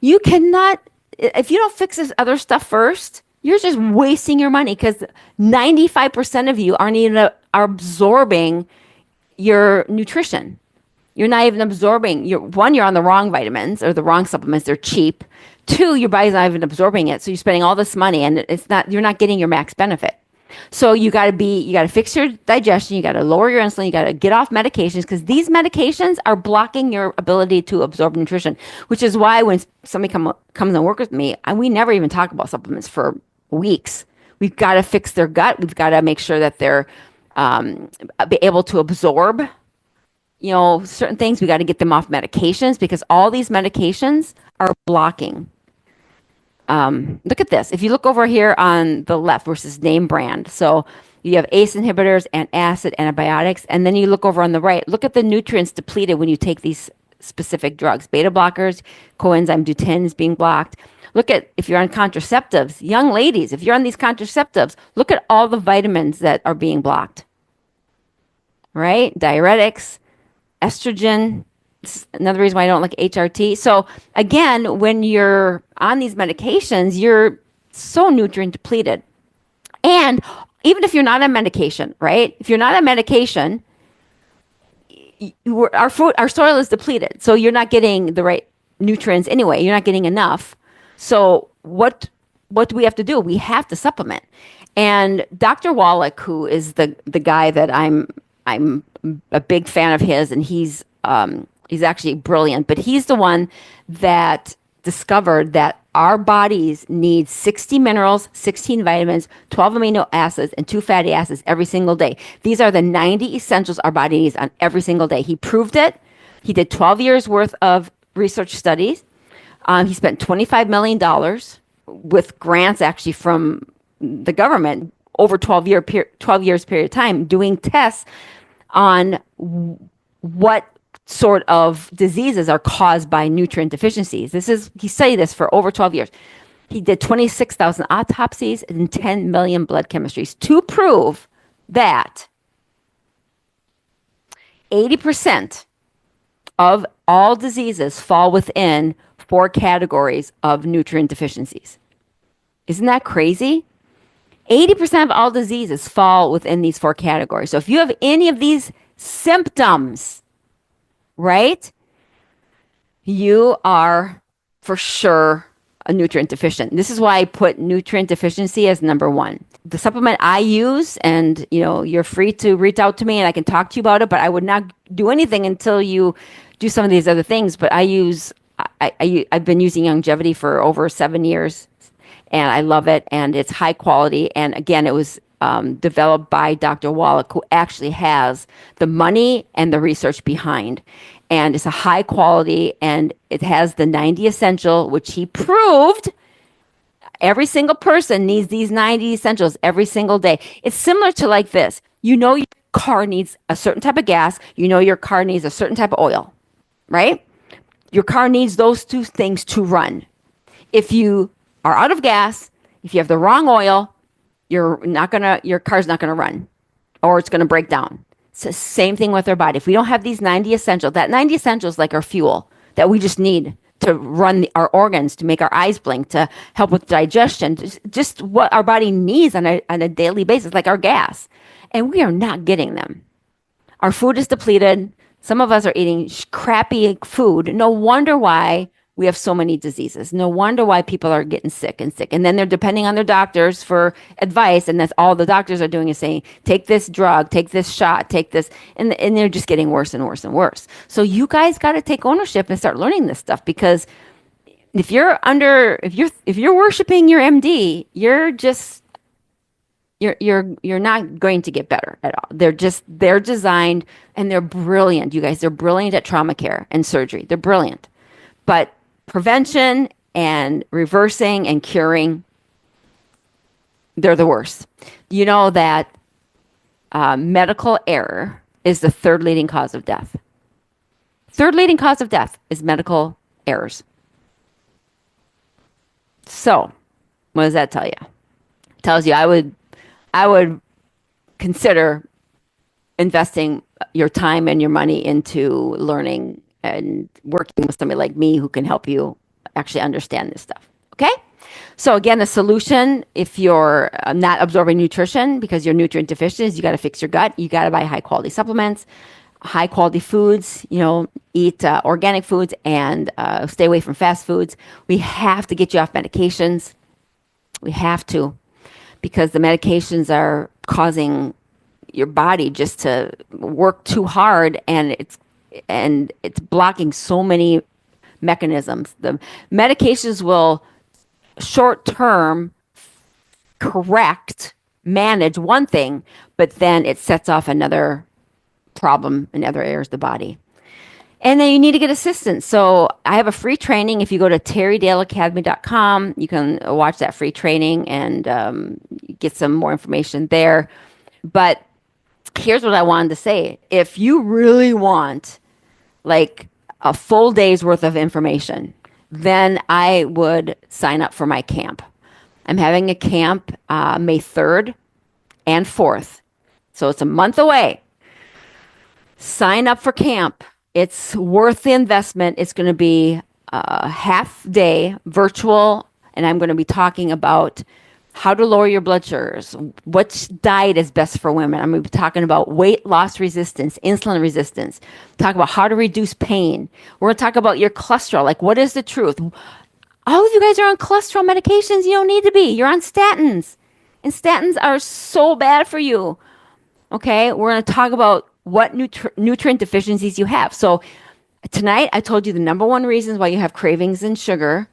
You cannot, if you don't fix this other stuff first, you're just wasting your money, because 95% of you aren't even absorbing your nutrition. You're not even absorbing you're on the wrong vitamins or the wrong supplements. They're cheap. 2, your body's not even absorbing it. So you're spending all this money and you're not getting your max benefit. So you got to fix your digestion. You got to lower your insulin. You got to get off medications, because these medications are blocking your ability to absorb nutrition, which is why when somebody comes and work with me, we never even talk about supplements for weeks. We've got to fix their gut. We've got to make sure that they're be able to absorb, certain things. We got to get them off medications, because all these medications are blocking. Look at this. If you look over here on the left versus name brand. So You have ACE inhibitors and acid antibiotics. And then you look over on the right, look at the nutrients depleted when you take these specific drugs. Beta blockers, coenzyme Q10 is being blocked. Look at, if you're on contraceptives, young ladies, if you're on these contraceptives, look at all the vitamins that are being blocked, right? Diuretics, estrogen. Another reason why I don't like HRT. So again, when you're on these medications, you're so nutrient depleted. And even if you're not on medication, right? If you're not on medication, our soil is depleted. So you're not getting the right nutrients anyway. You're not getting enough. So what do we have to do? We have to supplement. And Dr. Wallach, who is the guy that I'm a big fan of his, and he's actually brilliant, but he's the one that discovered that our bodies need 60 minerals, 16 vitamins, 12 amino acids, and 2 fatty acids every single day. These are the 90 essentials our body needs on every single day. He proved it. He did 12 years worth of research studies. He spent $25 million with grants actually from the government over 12 years period of time doing tests on what sort of diseases are caused by nutrient deficiencies. He studied this for over 12 years. He did 26,000 autopsies and 10 million blood chemistries to prove that 80% of all diseases fall within 4 categories of nutrient deficiencies. Isn't that crazy? 80% of all diseases fall within these 4 categories. So if you have any of these symptoms, right, you are for sure a nutrient deficient. This is why I put nutrient deficiency as number 1. The supplement I use, and you're free to reach out to me and I can talk to you about it, but I would not do anything until you do some of these other things. But I've been using longevity for over 7 years, and I love it, and it's high quality. And again, it was developed by Dr. Wallach, who actually has the money and the research behind. And it's a high quality, and it has the 90 essential, which he proved every single person needs these 90 essentials every single day. It's similar to like this. Your car needs a certain type of gas. Your car needs a certain type of oil, right? Your car needs those 2 things to run. If you are out of gas, if you have the wrong oil, your car's not gonna run, or it's gonna break down. It's the same thing with our body. If we don't have these 90 essentials, that 90 essentials like our fuel that we just need to run our organs, to make our eyes blink, to help with digestion, just what our body needs on a daily basis, like our gas. And we are not getting them. Our food is depleted. Some of us are eating crappy food. No wonder why we have so many diseases. No wonder why people are getting sick and sick. And then they're depending on their doctors for advice. And that's all the doctors are doing is saying, take this drug, take this shot, take this. And they're just getting worse and worse and worse. So you guys got to take ownership and start learning this stuff, because if you're worshiping your MD, you're not going to get better at all. They're designed, and they're brilliant. You guys, they're brilliant at trauma care and surgery. They're brilliant. But prevention and reversing and curing, they're the worst. You know that medical error is the 3rd leading cause of death. 3rd leading cause of death is medical errors. So, what does that tell you? It tells you I would consider investing your time and your money into learning and working with somebody like me who can help you actually understand this stuff. Okay? So again, the solution, if you're not absorbing nutrition because you're nutrient deficient, is you got to fix your gut. You got to buy high quality supplements, high quality foods, eat organic foods, and stay away from fast foods. We have to get you off medications. We have to, because the medications are causing your body just to work too hard, and it's blocking so many mechanisms. The medications will short term manage one thing, but then it sets off another problem in other areas of the body. And then you need to get assistance. So I have a free training. If you go to terrydaleacademy.com, you can watch that free training and get some more information there. But here's what I wanted to say. If you really want like a full day's worth of information, then I would sign up for my camp. I'm having a camp May 3rd and 4th. So it's a month away. Sign up for camp. It's worth the investment. It's going to be a half day virtual, and I'm going to be talking about how to lower your blood sugars, which diet is best for women. I'm going to be talking about weight loss resistance, insulin resistance, talk about how to reduce pain. We're going to talk about your cholesterol. Like, what is the truth? All of you guys are on cholesterol medications. You don't need to be. You're on statins, and statins are so bad for you. Okay, we're going to talk about what nutrient deficiencies you have. So tonight, I told you the number one reasons why you have cravings and sugar,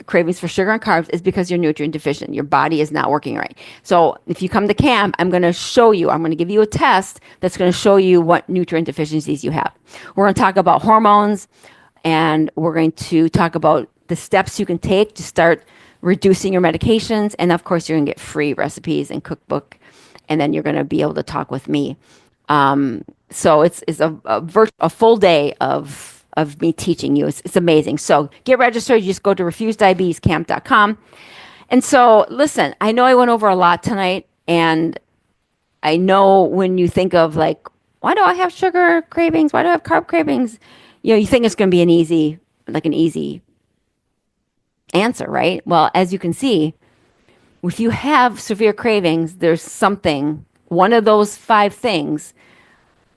cravings for sugar and carbs, is because you're nutrient deficient. Your body is not working right. So if you come to camp, I'm going to show you, I'm going to give you a test that's going to show you what nutrient deficiencies you have. We're going to talk about hormones, and we're going to talk about the steps you can take to start reducing your medications. And of course, you're going to get free recipes and cookbook, and then you're going to be able to talk with me. So it's a full day of me teaching you. It's amazing. So get registered. You just go to refuseddiabetescamp.com. And so listen, I know I went over a lot tonight, and I know when you think of like, why do I have sugar cravings? Why do I have carb cravings? You think it's going to be an easy answer, right? Well, as you can see, if you have severe cravings, there's something, one of those 5 things,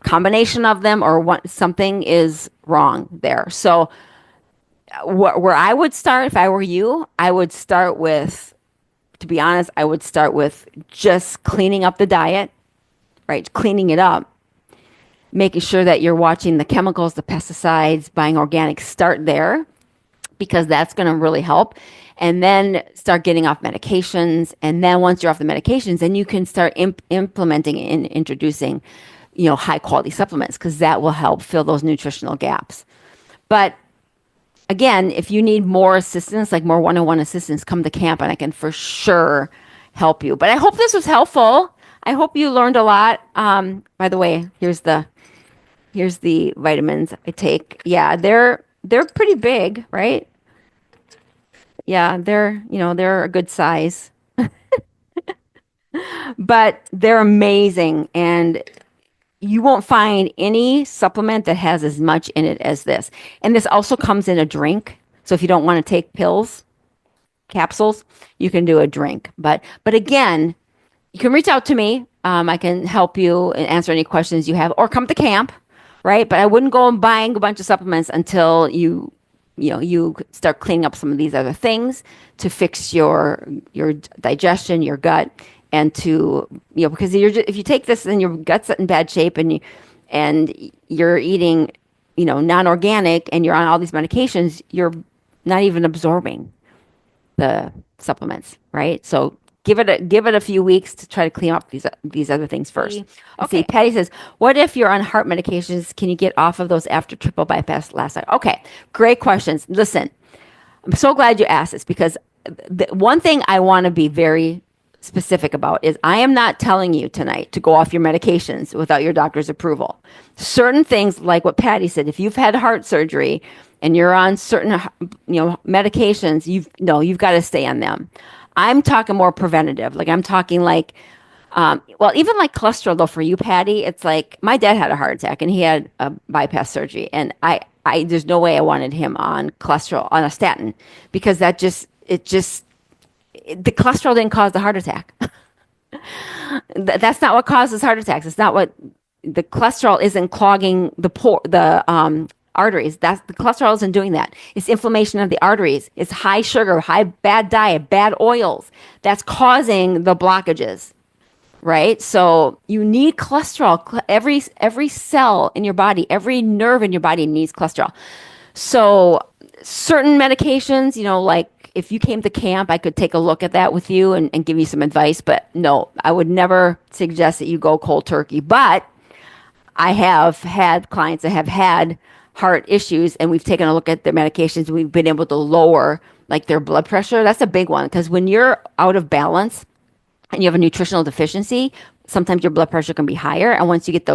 combination of them, or something is wrong there. So where I would start if I were you, I would start with, to be honest, I would start with just cleaning up the diet, right? Cleaning it up, making sure that you're watching the chemicals, the pesticides, buying organic. Start there, because that's going to really help. And then start getting off medications. And then once you're off the medications, then you can start implementing and introducing, high quality supplements, because that will help fill those nutritional gaps. But again, if you need more assistance, like more one-on-one assistance, come to camp and I can for sure help you. But I hope this was helpful. I hope you learned a lot. By the way, here's the vitamins I take. Yeah, they're pretty big, right? Yeah, they're a good size, but they're amazing. And you won't find any supplement that has as much in it as this. And this also comes in a drink. So if you don't want to take pills, capsules, you can do a drink. But again, you can reach out to me. I can help you and answer any questions you have, or come to camp, right? But I wouldn't go and buying a bunch of supplements until you start cleaning up some of these other things to fix your digestion, your gut, and to, because if you take this and your gut's in bad shape, and you're eating, non-organic, and you're on all these medications, you're not even absorbing the supplements, right? So give it a few weeks to try to clean up these other things first. Okay. See, Patty says, what if you're on heart medications? Can you get off of those after triple bypass last night? Okay, great questions. Listen, I'm so glad you asked this, because the one thing I want to be very specific about is I am not telling you tonight to go off your medications without your doctor's approval. Certain things, like what Patty said, if you've had heart surgery and you're on certain medications, you've got to stay on them. I'm talking more preventative. Like I'm talking like, even like cholesterol though, for you, Patty, it's like my dad had a heart attack and he had a bypass surgery, and I there's no way I wanted him on cholesterol, on a statin, because the cholesterol didn't cause the heart attack. That's not what causes heart attacks. It's not what, the cholesterol isn't clogging the arteries. The cholesterol isn't doing that. It's inflammation of the arteries. It's high sugar, bad diet, bad oils. That's causing the blockages, right? So you need cholesterol. Every cell in your body, every nerve in your body needs cholesterol. So certain medications, like if you came to camp, I could take a look at that with you and give you some advice. But no, I would never suggest that you go cold turkey. But I have had clients that have had heart issues, and we've taken a look at their medications, and we've been able to lower like their blood pressure. That's a big one, because when you're out of balance and you have a nutritional deficiency, sometimes your blood pressure can be higher. And once you get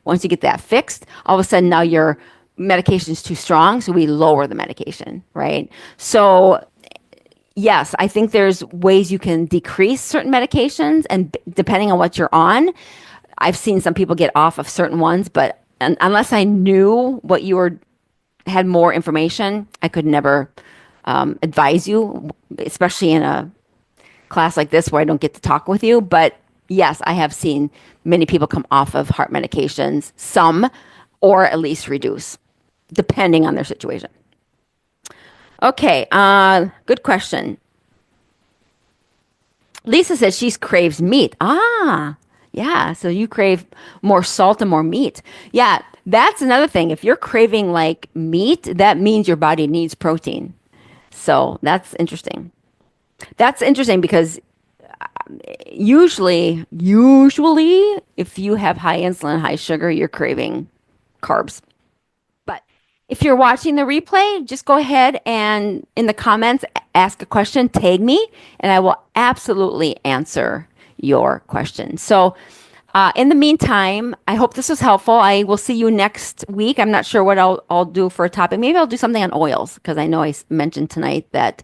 once you get that fixed, all of a sudden now your medication is too strong. So we lower the medication, right? So yes, I think there's ways you can decrease certain medications, and depending on what you're on, I've seen some people get off of certain ones, but unless I knew what you were had more information, I could never advise you, especially in a class like this where I don't get to talk with you. But yes, I have seen many people come off of heart medications, some, or at least reduce, depending on their situation. Okay, good question. Lisa says she craves meat. Ah, yeah. So you crave more salt and more meat. Yeah, that's another thing. If you're craving like meat, that means your body needs protein. So that's interesting. That's interesting because usually, if you have high insulin, high sugar, you're craving carbs. But if you're watching the replay, just go ahead and in the comments, ask a question, tag me, and I will absolutely answer your question. So, in the meantime, I hope this was helpful. I will see you next week. I'm not sure what I'll do for a topic. Maybe I'll do something on oils because I know I mentioned tonight that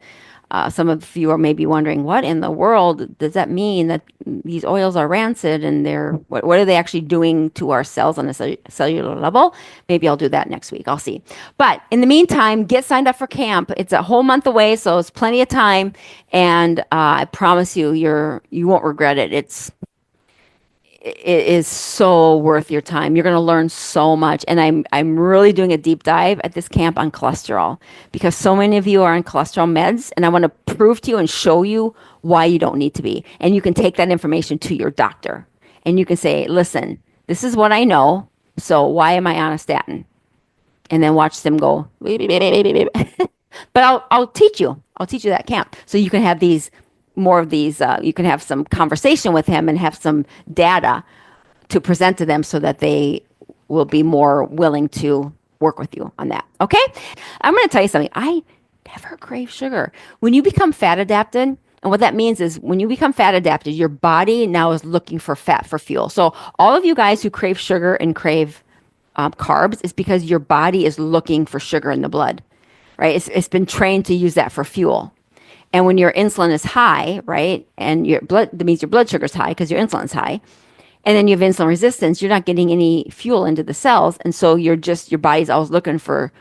some of you are maybe wondering, what in the world does that mean that these oils are rancid and what are they actually doing to our cells on a cellular level? Maybe I'll do that next week. I'll see. But in the meantime, get signed up for camp. It's a whole month away, so it's plenty of time. And I promise you, you won't regret it. It is so worth your time. You're going to learn so much. And I'm really doing a deep dive at this camp on cholesterol because so many of you are on cholesterol meds, and I want to prove to you and show you why you don't need to be. And you can take that information to your doctor and you can say, listen, this is what I know. So why am I on a statin? And then watch them go, but I'll teach you. I'll teach you that camp. So you can have more of these, you can have some conversation with him and have some data to present to them so that they will be more willing to work with you on that. Okay? I'm going to tell you something. I never crave sugar. When you become fat adapted, and what that means is when you become fat adapted, your body now is looking for fat for fuel. So all of you guys who crave sugar and crave carbs is because your body is looking for sugar in the blood, right? It's been trained to use that for fuel. And when your insulin is high, right, and that means your blood sugar is high because your insulin is high, and then you have insulin resistance, you're not getting any fuel into the cells, and so your body's always looking for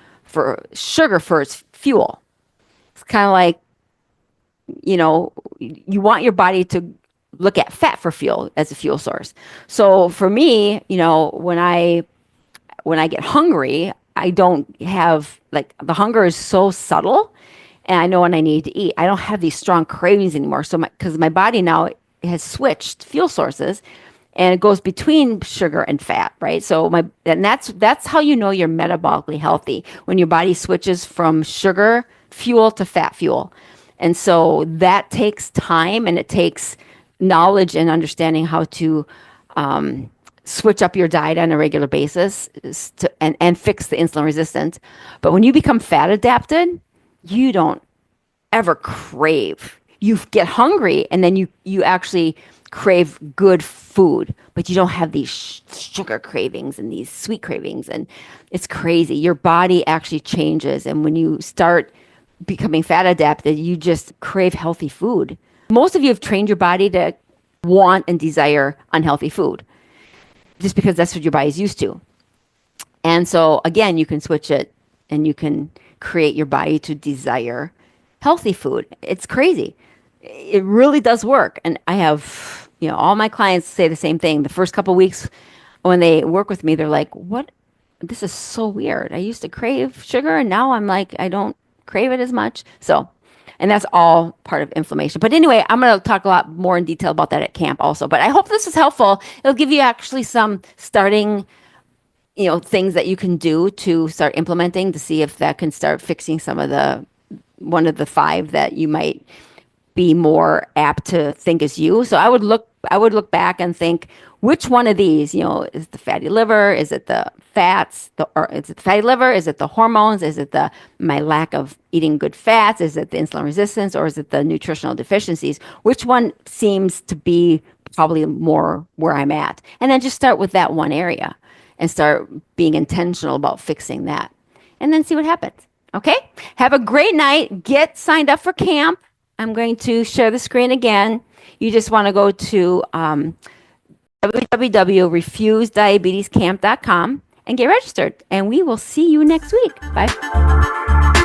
sugar for its fuel. It's kind of like, you want your body to look at fat for fuel as a fuel source. So for me, when I get hungry, I don't have the hunger is so subtle. And I know when I need to eat. I don't have these strong cravings anymore. So because my body now has switched fuel sources, and it goes between sugar and fat, right? So that's how you know you're metabolically healthy, when your body switches from sugar fuel to fat fuel. And so that takes time, and it takes knowledge and understanding how to switch up your diet on a regular basis and fix the insulin resistance. But when you become fat adapted, you don't ever crave. You get hungry, and then you actually crave good food, but you don't have these sugar cravings and these sweet cravings, and it's crazy. Your body actually changes, and when you start becoming fat adapted, you just crave healthy food. Most of you have trained your body to want and desire unhealthy food just because that's what your body's used to. And so again, you can switch it, and you can create your body to desire healthy food. It's crazy. It really does work. And I have, all my clients say the same thing. The first couple of weeks when they work with me, they're like, what? This is so weird. I used to crave sugar, and now I'm like, I don't crave it as much. So, and that's all part of inflammation. But anyway, I'm going to talk a lot more in detail about that at camp also. But I hope this was helpful. It'll give you actually some starting things that you can do to start implementing to see if that can start fixing one of the 5 that you might be more apt to think is you. So I would look back and think, which one of these, is it the fatty liver? Is it the fats? Or is it the fatty liver? Is it the hormones? Is it my lack of eating good fats? Is it the insulin resistance? Or is it the nutritional deficiencies? Which one seems to be probably more where I'm at. And then just start with that one area and start being intentional about fixing that. And then see what happens. Okay? Have a great night. Get signed up for camp. I'm going to share the screen again. You just want to go to www.refusediabetescamp.com and get registered. And we will see you next week. Bye.